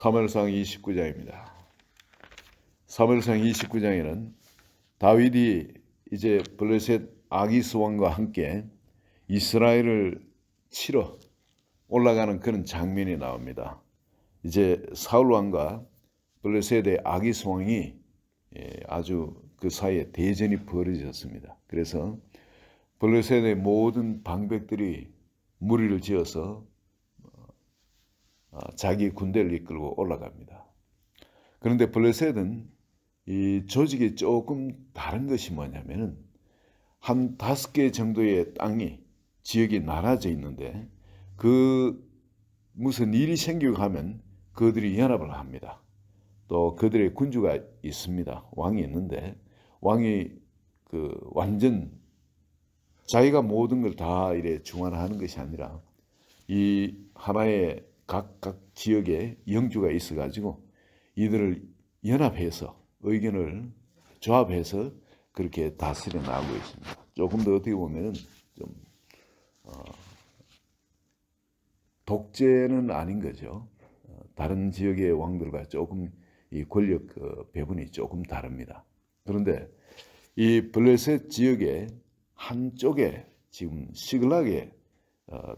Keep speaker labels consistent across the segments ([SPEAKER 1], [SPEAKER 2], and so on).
[SPEAKER 1] 사무엘상 29장입니다. 사무엘상 29장에는 다윗이 이제 블레셋 아기스 왕과 함께 이스라엘을 치러 올라가는 그런 장면이 나옵니다. 이제 사울 왕과 블레셋의 아기스 왕이 아주 그 사이에 대전이 벌어졌습니다. 그래서 블레셋의 모든 방백들이 무리를 지어서 자기 군대를 이끌고 올라갑니다. 그런데 블레셋은 이 조직이 조금 다른 것이 뭐냐면은 한 5개 정도의 땅이 지역이 나눠져 있는데 그 무슨 일이 생기고 하면 그들이 연합을 합니다. 또 그들의 군주가 있습니다. 왕이 있는데 왕이 그 완전 자기가 모든 걸 다 이래 중안하는 것이 아니라 이 하나의 각각 지역에 영주가 있어가지고 이들을 연합해서 의견을 조합해서 그렇게 다스려 나가고 있습니다. 조금 더 어떻게 보면은 좀 독재는 아닌 거죠. 다른 지역의 왕들과 조금 이 권력 배분이 조금 다릅니다. 그런데 이 블레셋 지역의 한쪽에 지금 시글락에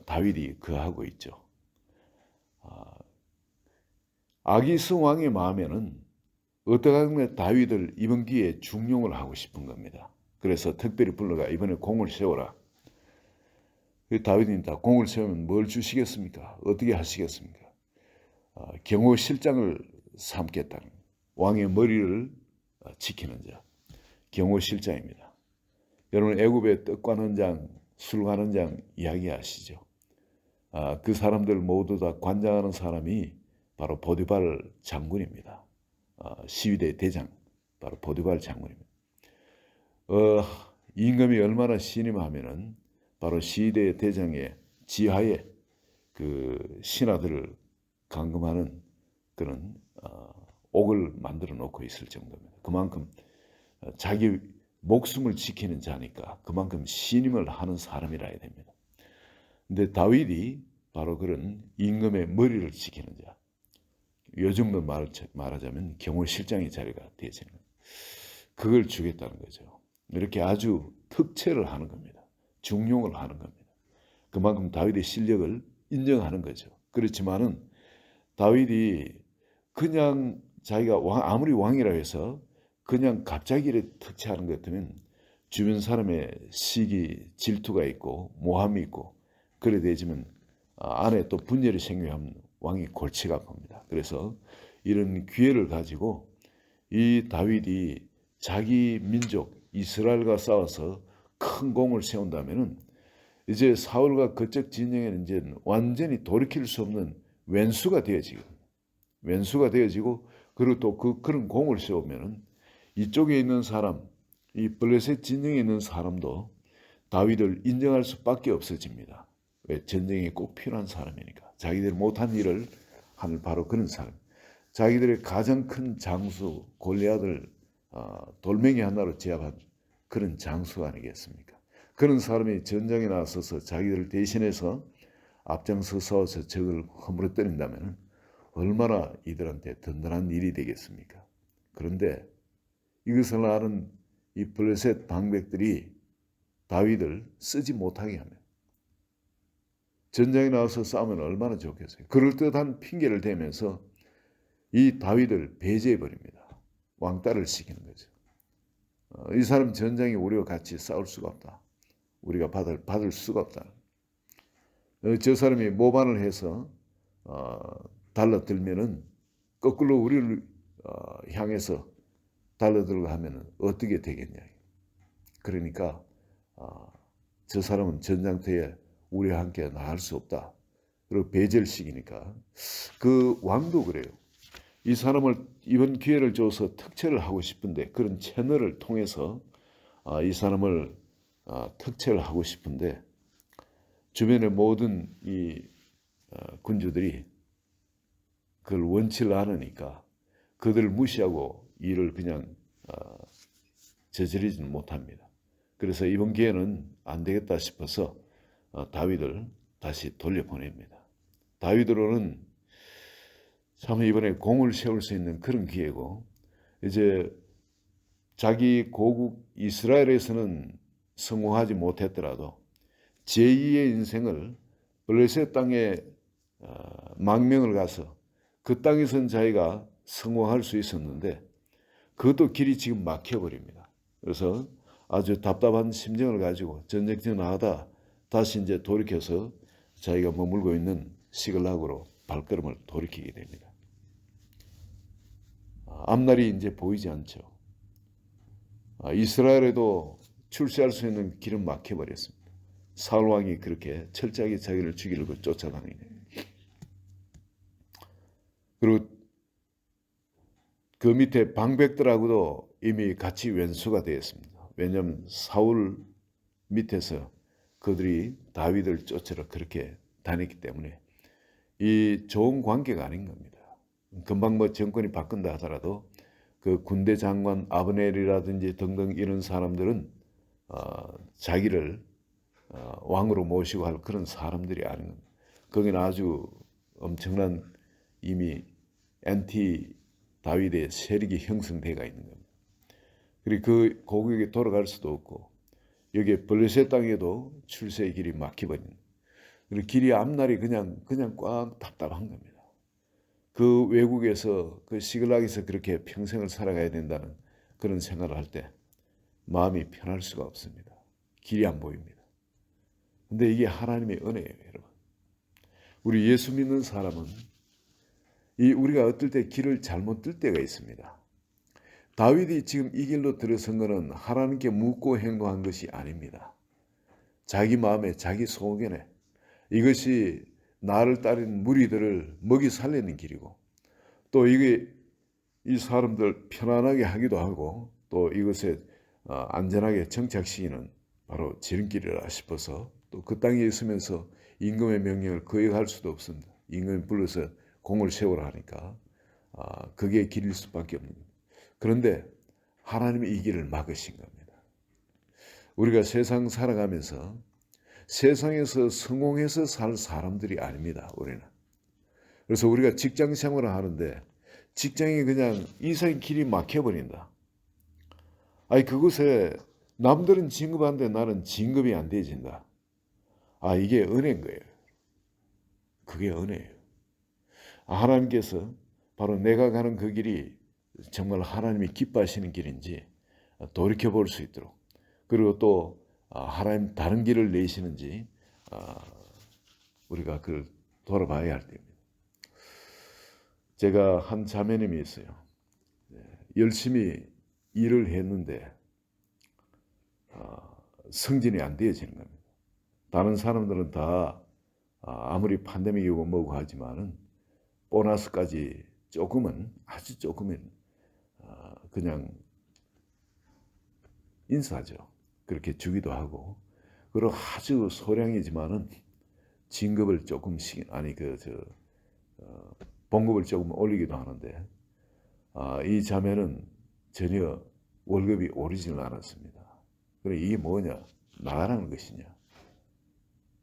[SPEAKER 1] 다윗이 거하고 있죠. 아기스 왕의 마음에는 어떻게 다윗을 이번 기회에 중용을 하고 싶은 겁니다. 그래서 특별히 불러가 이번에 공을 세워라. 다윗이 다 공을 세우면 뭘 주시겠습니까? 어떻게 하시겠습니까? 경호실장을 삼겠다는 왕의 머리를 지키는 자, 경호실장입니다. 여러분 애굽의 떡 가는 장, 술 가는 장 이야기 아시죠? 그 사람들 모두 다 관장하는 사람이 바로 보디발 장군입니다. 시위대 대장, 바로 보디발 장군입니다. 임금이 얼마나 신임하면은 바로 시위대 대장의 지하에 그 신하들을 감금하는 그런 옥을 만들어 놓고 있을 정도입니다. 그만큼 자기 목숨을 지키는 자니까 그만큼 신임을 하는 사람이라 해야 됩니다. 근데 다윗이 바로 그런 임금의 머리를 지키는 자, 요즘도 말하자면 경호실장의 자리가 되죠. 그걸 주겠다는 거죠. 이렇게 아주 특채를 하는 겁니다. 중용을 하는 겁니다. 그만큼 다윗의 실력을 인정하는 거죠. 그렇지만은 다윗이 그냥 자기가 아무리 왕이라 해서 그냥 갑자기 이렇게 특채하는 것 같으면 주변 사람의 시기, 질투가 있고 모함이 있고 그래 되지만 안에 또 분열이 생기면 왕이 골치가 아픕니다. 그래서 이런 기회를 가지고 이 다윗이 자기 민족 이스라엘과 싸워서 큰 공을 세운다면은 이제 사울과 그쪽 진영에는 이제 완전히 돌이킬 수 없는 왼수가 되어지고 그리고 또 그런 공을 세우면은 이쪽에 있는 사람, 이 블레셋 진영에 있는 사람도 다윗을 인정할 수밖에 없어집니다. 왜? 전쟁에 꼭 필요한 사람이니까. 자기들이 못한 일을 하는 바로 그런 사람. 자기들의 가장 큰 장수 골리앗을 돌멩이 하나로 제압한 그런 장수 아니겠습니까? 그런 사람이 전장에 나서서 자기들을 대신해서 앞장서 싸워서 적을 허물어뜨린다면 얼마나 이들한테 든든한 일이 되겠습니까? 그런데 이것을 아는 이 블레셋 방백들이 다윗을 쓰지 못하게 하면 전장에 나와서 싸우면 얼마나 좋겠어요. 그럴듯한 핑계를 대면서 이 다윗을 배제해버립니다. 왕따를 시키는 거죠. 이 사람 전장에 우리와 같이 싸울 수가 없다. 우리가 받을 수가 없다. 저 사람이 모반을 해서 달라들면은 거꾸로 우리를 향해서 달라들고 하면은 어떻게 되겠냐. 그러니까 저 사람은 전장터에 우리와 함께 나갈 수 없다. 그리고 배제를 시키니까 그 왕도 그래요. 이 사람을 이번 기회를 줘서 특채를 하고 싶은데 그런 채널을 통해서 이 사람을 특채를 하고 싶은데 주변의 모든 이 군주들이 그걸 원치를 않으니까 그들을 무시하고 일을 그냥 저지르지는 못합니다. 그래서 이번 기회는 안 되겠다 싶어서 다윗을 다시 돌려보냅니다. 다윗으로는 참 이번에 공을 세울 수 있는 그런 기회고, 이제 자기 고국 이스라엘에서는 성공하지 못했더라도 제2의 인생을 블레셋 땅에 망명을 가서 그 땅에선 자기가 성공할 수 있었는데 그것도 길이 지금 막혀버립니다. 그래서 아주 답답한 심정을 가지고 전쟁터 나가다 다시 이제 돌이켜서 자기가 머물고 있는 시글락으로 발걸음을 돌이키게 됩니다. 앞날이 이제 보이지 않죠. 이스라엘에도 출세할 수 있는 길은 막혀버렸습니다. 사울 왕이 그렇게 철저하게 자기를 죽이려고 쫓아다니네. 그리고 그 밑에 방백들하고도 이미 같이 왼수가 되었습니다. 왜냐하면 사울 밑에서 그들이 다윗을 쫓으러 그렇게 다녔기 때문에 이 좋은 관계가 아닌 겁니다. 금방 뭐 정권이 바꾼다 하더라도 그 군대 장관 아브넬이라든지 등등 이런 사람들은 자기를 왕으로 모시고 할 그런 사람들이 아닌 겁니다. 거기는 아주 엄청난 이미 엔티 다윗의 세력이 형성되어 있는 겁니다. 그리고 그 고국에 돌아갈 수도 없고 여기에 블레셋 땅에도 출세의 길이 막혀버린, 그리고 길이 앞날이 그냥 꽉 답답한 겁니다. 그 외국에서 그 시글락에서 그렇게 평생을 살아가야 된다는 그런 생각을 할 때 마음이 편할 수가 없습니다. 길이 안 보입니다. 근데 이게 하나님의 은혜예요, 여러분. 우리 예수 믿는 사람은 우리가 어떨 때 길을 잘못 뜰 때가 있습니다. 다윗이 지금 이 길로 들어선 것은 하나님께 묻고 행동한 것이 아닙니다. 자기 마음에 자기 소견에 이것이 나를 따르는 무리들을 먹이 살리는 길이고, 또 이게 이 사람들 편안하게 하기도 하고 또 이것에 안전하게 정착시키는 바로 지름길이라 싶어서 또 그 땅에 있으면서 임금의 명령을 거역할 수도 없습니다. 임금이 불러서 공을 세우라 하니까 그게 길일 수밖에 없는 겁니다. 그런데 하나님이 이 길을 막으신 겁니다. 우리가 세상 살아가면서 세상에서 성공해서 살 사람들이 아닙니다, 우리는. 그래서 우리가 직장 생활을 하는데 직장이 그냥 이상의 길이 막혀버린다. 아니 그곳에 남들은 진급하는데 나는 진급이 안 되어진다. 이게 은혜인 거예요. 그게 은혜예요. 하나님께서 바로 내가 가는 그 길이 정말 하나님이 기뻐하시는 길인지 돌이켜볼 수 있도록, 그리고 또 하나님 다른 길을 내시는지 우리가 그걸 돌아봐야 할 때입니다. 제가 한 자매님이 있어요. 열심히 일을 했는데 승진이 안 되어지는 겁니다. 다른 사람들은 다 아무리 팬데믹이고 뭐고 하지만은 보너스까지 조금은, 아주 조금은 그냥 인사죠. 그렇게 주기도 하고, 그리고 아주 소량이지만은 진급을 조금씩, 봉급을 조금 올리기도 하는데 이 자매는 전혀 월급이 오르지는 않았습니다. 그래 이게 뭐냐? 나가라는 것이냐?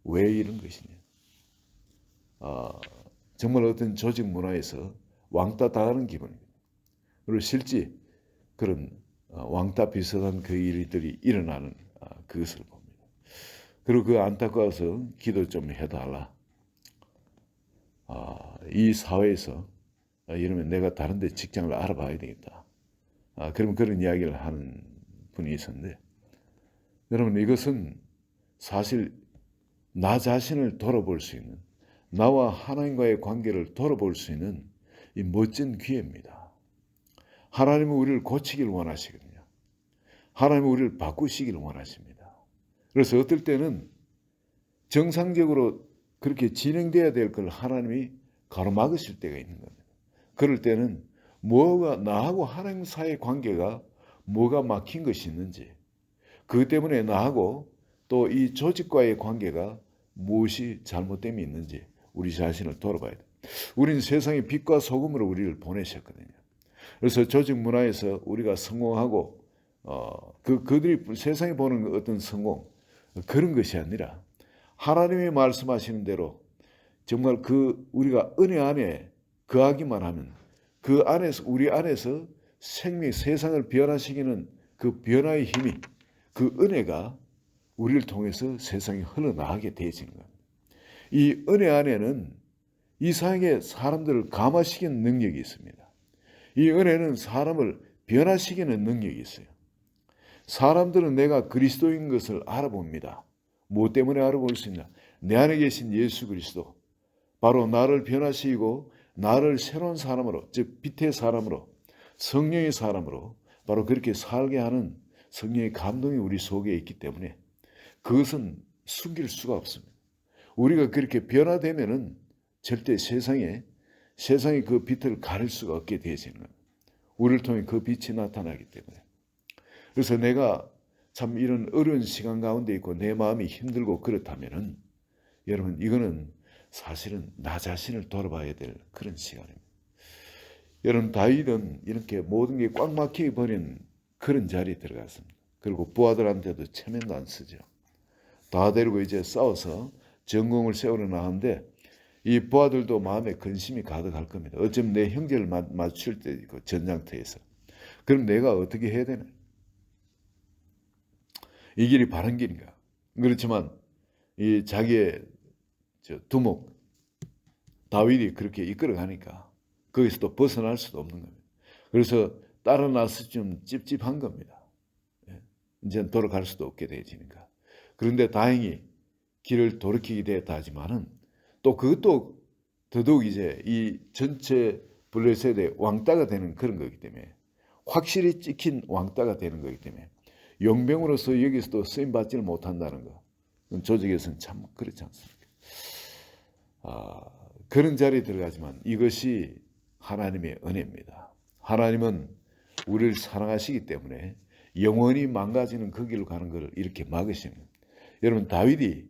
[SPEAKER 1] 왜 이런 것이냐? 정말 어떤 조직 문화에서 왕따 당하는 기분입니다. 그리고 실제 그런 왕따 비슷한 그 일들이 일어나는 그것을 봅니다. 그리고 그 안타까워서 기도 좀 해달라. 이 사회에서 이러면 내가 다른 데 직장을 알아봐야 되겠다. 그러면 그런 이야기를 하는 분이 있었는데, 여러분 이것은 사실 나 자신을 돌아볼 수 있는, 나와 하나님과의 관계를 돌아볼 수 있는 이 멋진 기회입니다. 하나님은 우리를 고치길 원하시거든요. 하나님은 우리를 바꾸시길 원하십니다. 그래서 어떨 때는 정상적으로 그렇게 진행돼야 될 걸 하나님이 가로막으실 때가 있는 겁니다. 그럴 때는 뭐가 나하고 하나님 사이의 관계가 뭐가 막힌 것이 있는지, 그것 때문에 나하고 또 이 조직과의 관계가 무엇이 잘못됨이 있는지 우리 자신을 돌아봐야 돼요. 우리는 세상의 빛과 소금으로 우리를 보내셨거든요. 그래서 조직 문화에서 우리가 성공하고 그들이 세상에 보는 어떤 성공, 그런 것이 아니라 하나님이 말씀하시는 대로 정말 우리가 은혜 안에 거하기만 하면 그 안에서 우리 안에서 생명 세상을 변화시키는 그 변화의 힘이 그 은혜가 우리를 통해서 세상에 흘러나가게 되어지는 겁니다. 이 은혜 안에는 이상하게 사람들을 감화시키는 능력이 있습니다. 이 은혜는 사람을 변화시키는 능력이 있어요. 사람들은 내가 그리스도인 것을 알아봅니다. 무엇 때문에 알아볼 수 있나? 내 안에 계신 예수 그리스도, 바로 나를 변화시키고 나를 새로운 사람으로, 즉 빛의 사람으로, 성령의 사람으로 바로 그렇게 살게 하는 성령의 감동이 우리 속에 있기 때문에 그것은 숨길 수가 없습니다. 우리가 그렇게 변화되면은 절대 세상에 그 빛을 가릴 수가 없게 되어지는 겁니다. 우리를 통해 그 빛이 나타나기 때문에. 그래서 내가 참 이런 어려운 시간 가운데 있고 내 마음이 힘들고 그렇다면은 여러분 이거는 사실은 나 자신을 돌아봐야 될 그런 시간입니다. 여러분 다윗은 이렇게 모든 게 꽉 막혀 버린 그런 자리에 들어갔습니다. 그리고 부하들한테도 체면도 안 쓰죠. 다 데리고 이제 싸워서 전공을 세우려 나가는데 이 부하들도 마음에 근심이 가득할 겁니다. 어쩌면 내 형제를 맞출 때 있고 전장터에서. 그럼 내가 어떻게 해야 되나? 이 길이 바른 길인가? 그렇지만 이 자기의 두목 다윗이 그렇게 이끌어가니까 거기서도 벗어날 수도 없는 겁니다. 그래서 따라 나서 좀 찝찝한 겁니다. 이제 돌아갈 수도 없게 되어지니까. 그런데 다행히 길을 돌이키게 되었다 하지만은 또 그것도 더더욱 이제 이 전체 블레셋의 왕따가 되는 그런 거기 때문에 확실히 찍힌 왕따가 되는 거기 때문에 용병으로서 여기서도 쓰임 받지를 못한다는 거. 조직에서는 참 그렇지 않습니까? 그런 자리에 들어가지만 이것이 하나님의 은혜입니다. 하나님은 우리를 사랑하시기 때문에 영원히 망가지는 그 길로 가는 것을 이렇게 막으시는 겁니다. 여러분 다윗이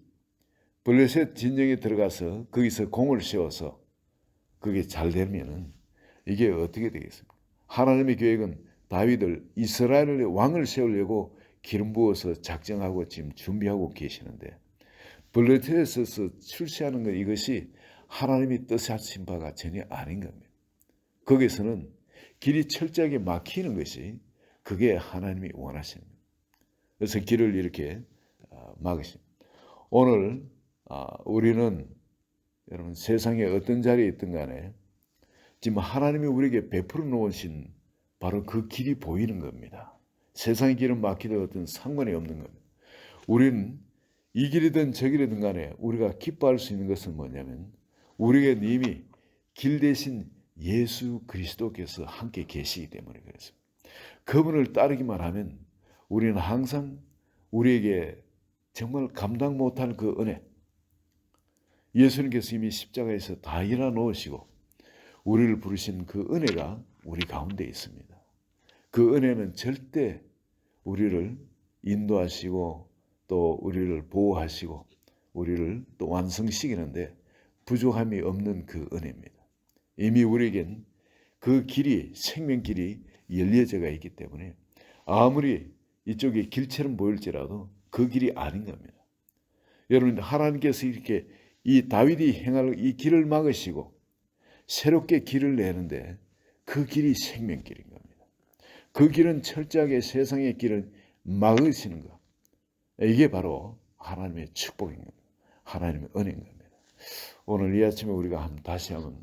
[SPEAKER 1] 블레셋 진영에 들어가서 거기서 공을 세워서 그게 잘 되면은 이게 어떻게 되겠습니까? 하나님의 계획은 다윗을 이스라엘의 왕을 세우려고 기름 부어서 작정하고 지금 준비하고 계시는데 블레셋에서 출세하는 것 이것이 하나님이 뜻하신 바가 전혀 아닌 겁니다. 거기서는 길이 철저하게 막히는 것이 그게 하나님이 원하시는 겁니다. 그래서 길을 이렇게 막으십니다. 오늘 우리는 여러분 세상에 어떤 자리에 있든 간에 지금 하나님이 우리에게 베풀어 놓으신 바로 그 길이 보이는 겁니다. 세상의 길은 막히든 어떤 상관이 없는 겁니다. 우리는 이 길이든 저 길이든 간에 우리가 기뻐할 수 있는 것은 뭐냐면 우리에게 이미 길 대신 예수 그리스도께서 함께 계시기 때문에 그렇습니다. 그분을 따르기만 하면 우리는 항상 우리에게 정말 감당 못할 그 은혜, 예수님께서 이미 십자가에서 다 일어 놓으시고 우리를 부르신 그 은혜가 우리 가운데 있습니다. 그 은혜는 절대 우리를 인도하시고 또 우리를 보호하시고 우리를 또 완성시키는데 부족함이 없는 그 은혜입니다. 이미 우리에겐 그 길이 생명길이 열려져 있기 때문에 아무리 이쪽에 길처럼 보일지라도 그 길이 아닌 겁니다. 여러분 하나님께서 이렇게 이 다윗이 행할 이 길을 막으시고 새롭게 길을 내는데 그 길이 생명길인 겁니다. 그 길은 철저하게 세상의 길을 막으시는 것. 이게 바로 하나님의 축복인 겁니다. 하나님의 은혜인 겁니다. 오늘 이 아침에 우리가 다시 한번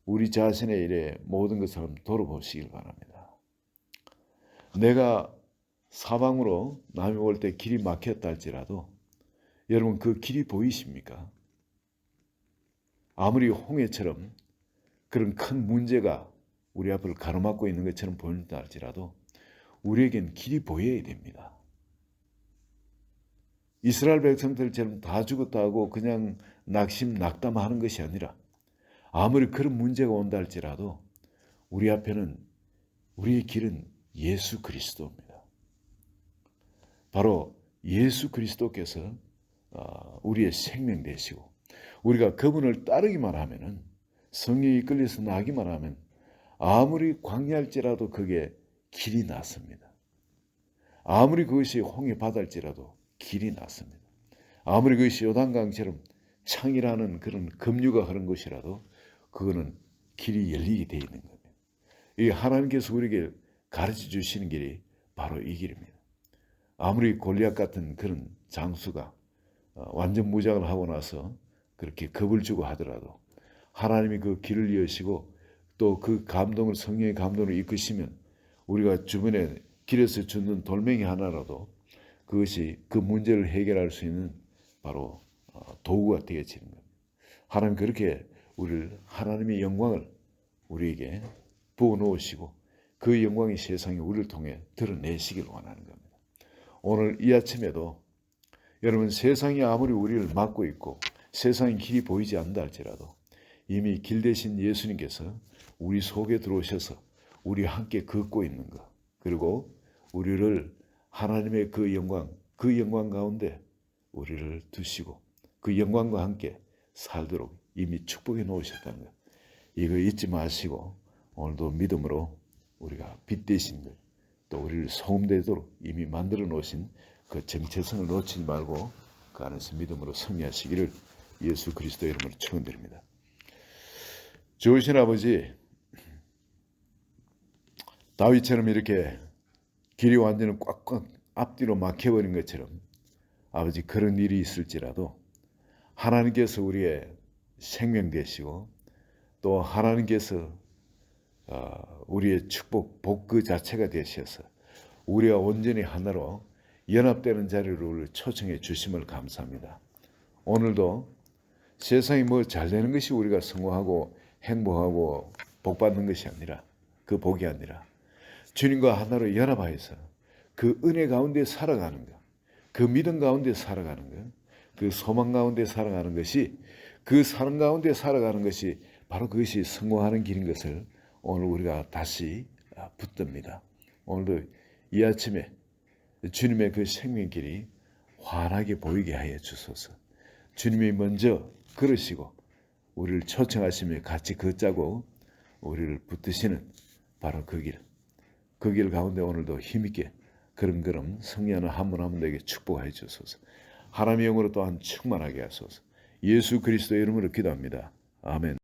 [SPEAKER 1] 우리 자신의 일에 모든 것을 한번 돌아보시길 바랍니다. 내가 사방으로 남이 올 때 길이 막혔다 할지라도 여러분 그 길이 보이십니까? 아무리 홍해처럼 그런 큰 문제가 우리 앞을 가로막고 있는 것처럼 보인다 할지라도 우리에겐 길이 보여야 됩니다. 이스라엘 백성들처럼 다 죽었다 하고 그냥 낙담하는 것이 아니라 아무리 그런 문제가 온다 할지라도 우리 앞에는 우리의 길은 예수 그리스도입니다. 바로 예수 그리스도께서 우리의 생명 되시고 우리가 그분을 따르기만 하면은 성령이 이끌려서 나기만 하면 아무리 광야할지라도 그게 길이 났습니다. 아무리 그것이 홍해 바다일지라도 길이 났습니다. 아무리 그것이 요단강처럼 창이라는 그런 급류가 흐른 곳이라도 그거는 길이 열리게 되어 있는 겁니다. 이 하나님께서 우리에게 가르쳐 주시는 길이 바로 이 길입니다. 아무리 골리앗 같은 그런 장수가 완전 무장을 하고 나서 그렇게 겁을 주고 하더라도 하나님이 그 길을 여시고 또 그 감동을 성령의 감동을 이끄시면 우리가 주변에 길에서 죽는 돌멩이 하나라도 그것이 그 문제를 해결할 수 있는 바로 도구가 되어지는 겁니다. 하나님 그렇게 하나님의 영광을 우리에게 부어놓으시고 그 영광이 세상에 우리를 통해 드러내시길 원하는 겁니다. 오늘 이 아침에도 여러분 세상이 아무리 우리를 막고 있고 세상의 길이 보이지 않는다 할지라도 이미 길 대신 예수님께서 우리 속에 들어오셔서 우리와 함께 걷고 있는 것, 그리고 우리를 하나님의 그 영광 가운데 우리를 두시고 그 영광과 함께 살도록 이미 축복해 놓으셨다는 것, 이거 잊지 마시고 오늘도 믿음으로 우리가 빛 되신 것, 또 우리를 소음되도록 이미 만들어 놓으신 그 정체성을 놓치지 말고 그 안에서 믿음으로 승리하시기를 예수 그리스도의 이름으로 축원드립니다. 좋으신 아버지, 다윗처럼 이렇게 길이 완전히 꽉꽉 앞뒤로 막혀버린 것처럼 아버지 그런 일이 있을지라도 하나님께서 우리의 생명 되시고 또 하나님께서 우리의 축복, 복 그 자체가 되셔서 우리가 온전히 하나로 연합되는 자리를 초청해 주심을 감사합니다. 오늘도 세상이 뭐 잘되는 것이 우리가 성공하고 행복하고 복받는 것이 아니라, 그 복이 아니라 주님과 하나로 연합하여서 그 은혜 가운데 살아가는 것, 그 믿음 가운데 살아가는 것, 그 소망 가운데 살아가는 것이, 그 사랑 가운데 살아가는 것이 바로 그것이 성공하는 길인 것을 오늘 우리가 다시 붙듭니다. 오늘도 이 아침에 주님의 그 생명길이 환하게 보이게 하여 주소서. 주님이 먼저 걸으시고 우리를 초청하시며 같이 걷자고 우리를 붙드시는 바로 그 길 가운데 오늘도 힘있게 걸음걸음 승리하는 한 분 한 분에게 축복하여 주소서. 하나님의 영으로 또한 충만하게 하소서. 예수 그리스도의 이름으로 기도합니다. 아멘.